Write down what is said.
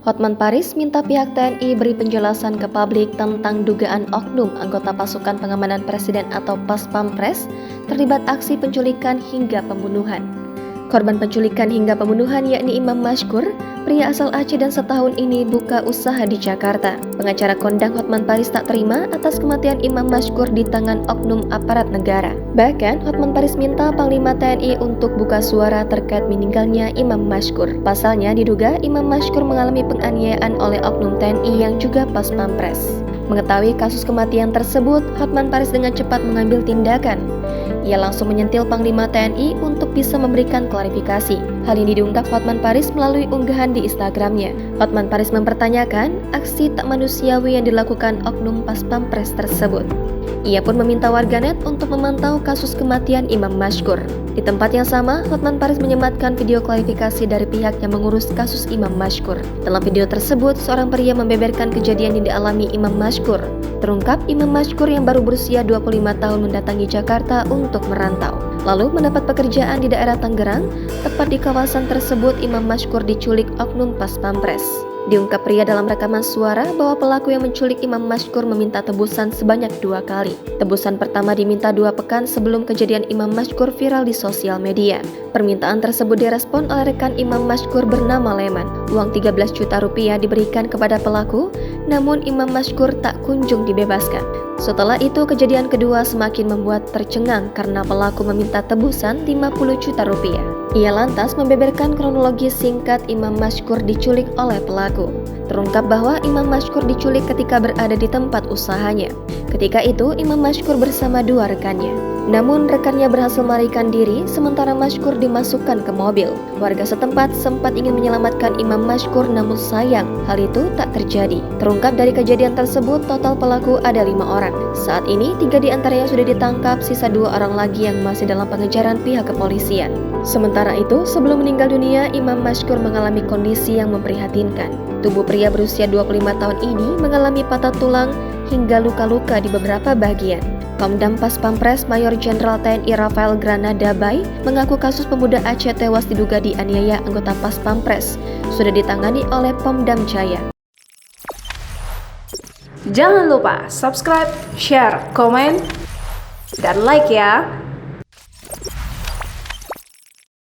Hotman Paris minta pihak TNI beri penjelasan ke publik tentang dugaan oknum anggota pasukan pengamanan presiden atau Pas Pampres terlibat aksi penculikan hingga pembunuhan. Korban penculikan hingga pembunuhan yakni Imam Mashkur, pria asal Aceh dan setahun ini buka usaha di Jakarta. Pengacara kondang Hotman Paris tak terima atas kematian Imam Mashkur di tangan oknum aparat negara. Bahkan, Hotman Paris minta Panglima TNI untuk buka suara terkait meninggalnya Imam Mashkur. Pasalnya diduga Imam Mashkur mengalami penganiayaan oleh oknum TNI yang juga Pas Pampres. Mengetahui kasus kematian tersebut, Hotman Paris dengan cepat mengambil tindakan. Ia langsung menyentil Panglima TNI untuk bisa memberikan klarifikasi. Hal ini diungkap Hotman Paris melalui unggahan di Instagramnya. Hotman Paris mempertanyakan aksi tak manusiawi yang dilakukan oknum Pas Pampres tersebut. Ia pun meminta warganet untuk memantau kasus kematian Imam Mashkur. Di tempat yang sama, Hotman Paris menyematkan video klarifikasi dari pihak yang mengurus kasus Imam Mashkur. Dalam video tersebut, seorang pria membeberkan kejadian yang dialami Imam Mashkur. Terungkap Imam Mashkur yang baru berusia 25 tahun mendatangi Jakarta untuk merantau. Lalu mendapat pekerjaan di daerah Tangerang, tepat di kawasan tersebut Imam Mashkur diculik oknum Pas Pampres. Diungkap pria dalam rekaman suara bahwa pelaku yang menculik Imam Mashkur meminta tebusan sebanyak 2 kali. Tebusan pertama diminta 2 pekan sebelum kejadian Imam Mashkur viral di sosial media. Permintaan tersebut direspon oleh rekan Imam Mashkur bernama Leman. Uang 13 juta rupiah diberikan kepada pelaku, namun Imam Mashkur tak kunjung dibebaskan. Setelah itu kejadian kedua semakin membuat tercengang karena pelaku meminta tebusan 50 juta rupiah. Ia lantas membeberkan kronologi singkat Imam Mashkur diculik oleh pelaku. Terungkap bahwa Imam Mashkur diculik ketika berada di tempat usahanya. Ketika itu Imam Mashkur bersama 2 rekannya. Namun rekannya berhasil melarikan diri sementara Mashkur dimasukkan ke mobil. Warga setempat sempat ingin menyelamatkan Imam Mashkur namun sayang hal itu tak terjadi. Terungkap dari kejadian tersebut total pelaku ada 5 orang. Saat ini 3 diantaranya sudah ditangkap, sisa 2 orang lagi yang masih dalam pengejaran pihak kepolisian. Sementara itu sebelum meninggal dunia Imam Mashkur mengalami kondisi yang memprihatinkan. Tubuh pria berusia 25 tahun ini mengalami patah tulang hingga luka-luka di beberapa bagian. Pemdam Pas Pampres Mayor Jenderal TNI Rafael Granada Bay mengaku kasus pemuda Aceh tewas diduga dianiaya anggota Pas Pampres sudah ditangani oleh Pemdam Jaya. Jangan lupa subscribe, share, komen, dan like ya.